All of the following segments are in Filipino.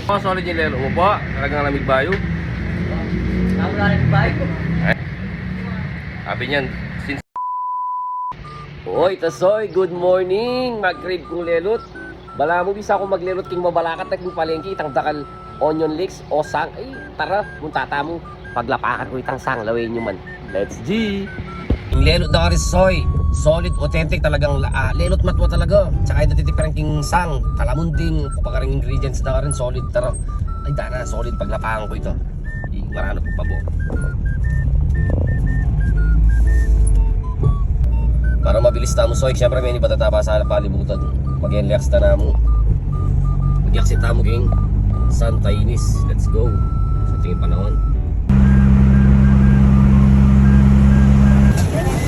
Oh, solid yung lelo mo po. Talagang lamig bayo. Lamig bayo. Sabi niyan, since... Oy, tasoy, good morning. Mag-crave kong lelot. Bala mo, bisa ako maglelot king mabalakat at yung palengke, itang dakal onion leeks o sang. Ay, tara, muntata mo. Paglapakan ko itang sang, lawin nyo man. Let's G! Yung lelot na karisoy, solid, authentic talagang lelot matwa talaga. Tsaka yung natitiperang king sang, kalamunding, kupagaring ingredients na rin, solid, tara. Ay, dana, solid paglapakan ko ito. Marano po pa po. Para mabilis tamo soy, siyempre may ibatatapa sa palibutan. Mag-enleaks na mo. Mag-yaksit tamo king Santa Ines. Let's go. Sa tingin panahon.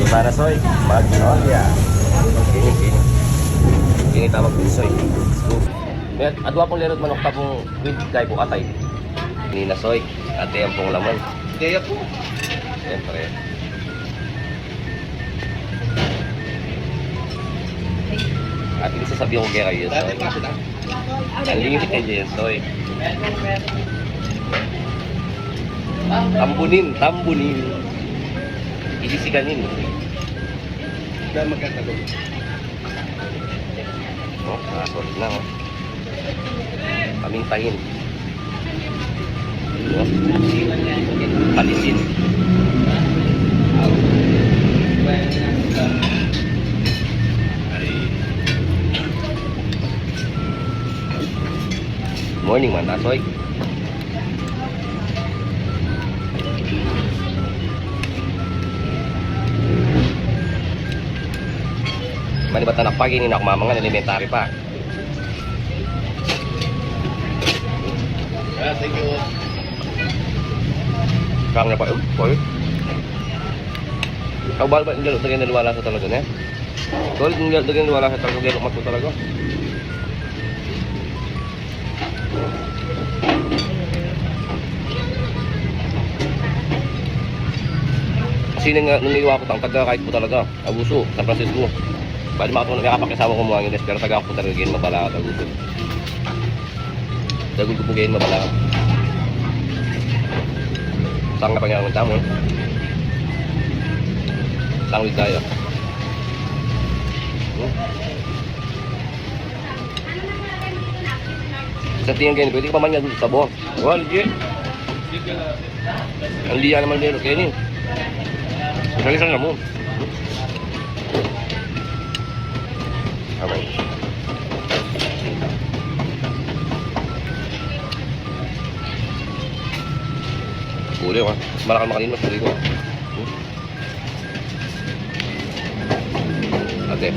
So sana soy, mag-olya. Kini tawag din soy. Let's go. Adwa pong lerot manok tapong with kay po atay. Nina soy, ate ang pong laman. Kaya po. Siyempre. At yung sasabihin ko kaya kayo, soy. Unlimited yan, soy. Tambunin. Ilisikanin. Dahil magkatago. Oh, solid na, oh. Pamintahin. Oh. Palisin. Morning man, tasoy. Manibatan na pagi ni nakmamangan elementary pa. Thank you. Kang na pa, boy. Kau bal ba nggak lagyan ng wala sa talaga niya? Solid nggak lagyan ng wala sa talaga, gelok mato talaga. Kasi nung iwa ko tang taga kahit po talaga, Abuso, San Francisco. Bali makatulong nakapakisama ko mga Ingles, pero taga ako talaga ganyan mabala at Abuso. Dagol ko po ganyan mabala. Saan nga pangyaman tamo? Sangwid tayo. Sa tingin ganyan, pwede ka pa man nga sa buwang. Wah, legit. Ang liya naman dito, kaya ni. Kalisan na mo. Okay. Uli ko. Malakal makalin mas. Uli ko. Ate.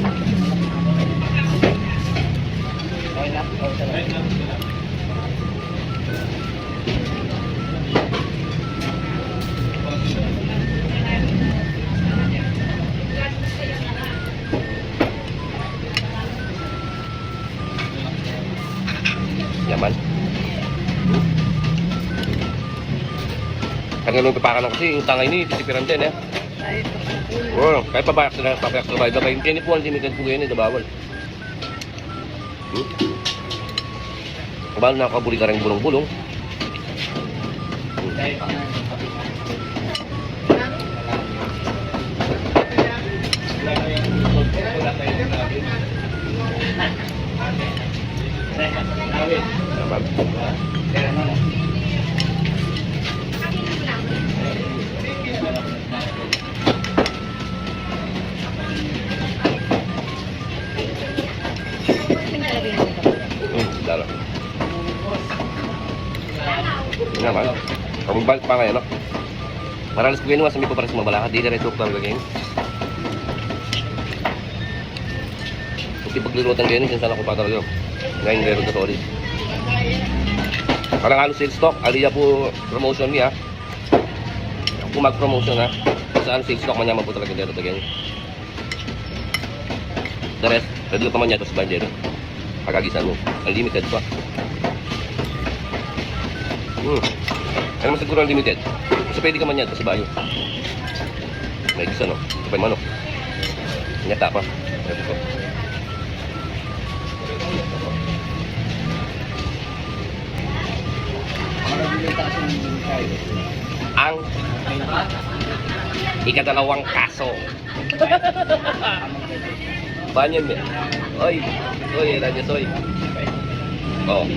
Yaman. Kaya nung pipakan ako kasi yung tangay ni titipiran din eh. Oh, kahit pabayak sila, pabayak sila. Iba kayo, hindi po unlimited po yan, hindi bawal. Bawal na nakakabuli ka rin bulong-bulong. Dalo. Nga man. Kung balik pa ngayon, no? Maralas ko ginawa sa may paparas mabalakad. Di na rin ito talaga ganyan. Kasi paglulutan ganyan, sinsan ako pa talaga. Ngayon meron na solid. Parang halos sales stock. Aliya po promotion niya. Kung mag-promotion ha. Saan sales stock man yaman po talaga dito ganyan. The rest, pwede pa man niya ito sa bandero. Pagagisan mo. Unlimited pa. Ano naman siguro unlimited? Kasi pwede ka man yan sa bayo. May gisa no? Kapay manok. Nyata pa. Ito ko. ang ikadalawang kaso. Banyan mo. Oy, oy, radyo soy. Oh,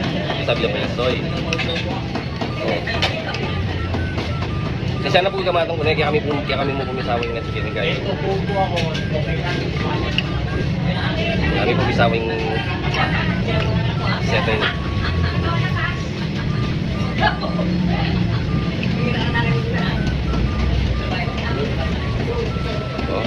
sabi niya pa yung soy. Oh. Kasi na po kamatong kunay, kaya kami mo pumisawing na chicken kaya. Kami pumisawing setting. Oh.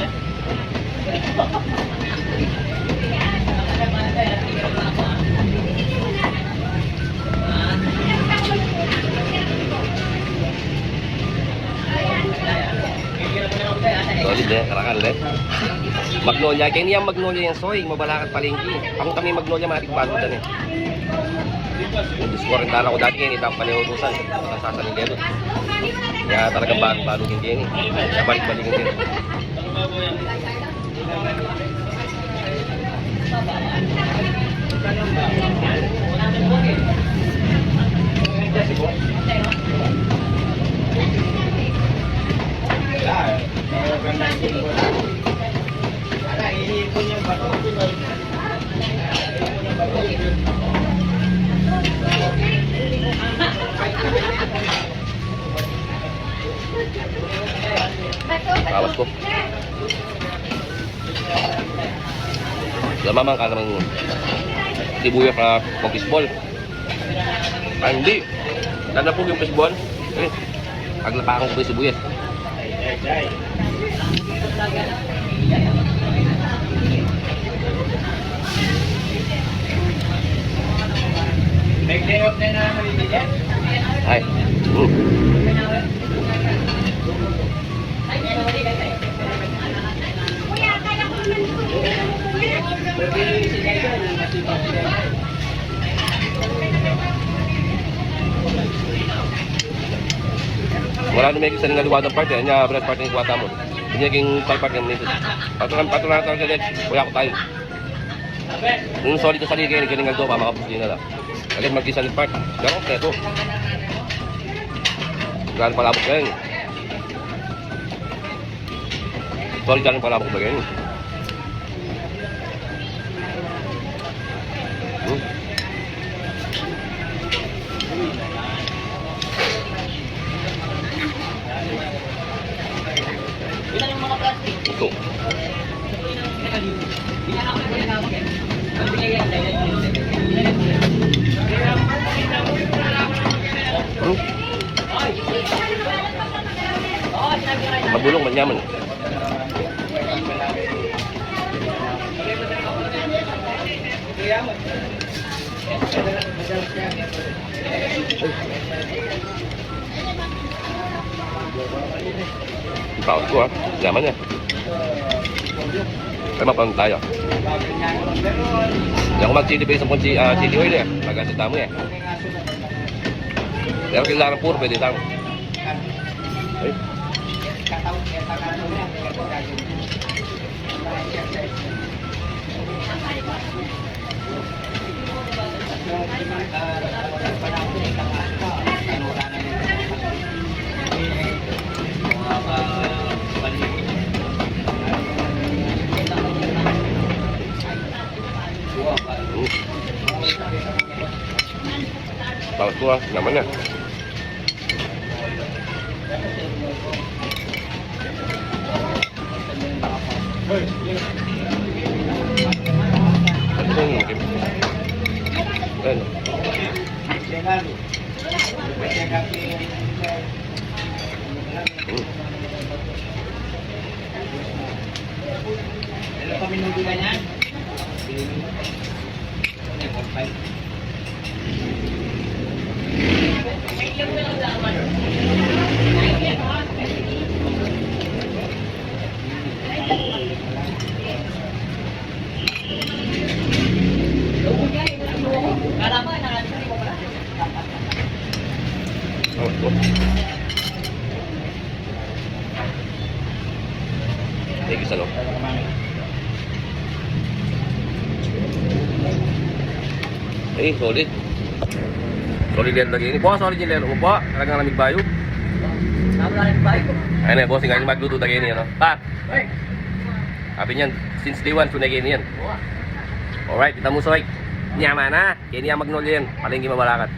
Solid eh, karakal eh. Magnolia, kaya niya magnolia yung soy, mabalakat palengki. Ako kami magnolia, matik bago dyan eh. Diskorentahan ako dati kaya nitang panihutusan. Masasasan ng delot. Kaya talagang bago-bagong kaya eh. Kaya balik-balikin kaya. Awas ko. Lama man ka naman sibuyas na pag-isbol. Ah, hindi. Tanda po yung isbol. Eh, paglapakan ko po yung sibuyas. Nag-day off na na maliliyan. Ay. Wala na may isa nga luwadang part eh. Nya breast part ng kuwata mo. Hindi naging part ng nito. Patulang tayo galit. Wala ko tayo. Yung solid sa saligay, galing nga doon, makapos din na lang. Galing mag-isa ng part. Gano'n, keto. Gano'n palabok ka yun. Solid gano'n palabok ba yun. Ito. Mabulong, manyaman. Bawas ko ha, yaman niya. Ay mapang tayo. Hindi ako mag-chili base ng chili oil eh. Pag-asita mo eh. Pero kailangan puro, pwede lang. Ay. Bawas ko ha, naman na. Ito yung mungkin. Ayan. Kami nunggulan yan. Thank you sa loob. Eh, solid. Solid yan lagi ini. Po, solid yan lalo po. Talagang lamig bayo. Tama na yung bahay ko. Ayun na, bossing, ayun magluto na ganyan, no? Pa, Ay! sabi niyan, since day 1, sunay ganyan. Alright, kita mo, soy. Nyaman na. Kaya niya magnol yan. Palengke Mabalakat.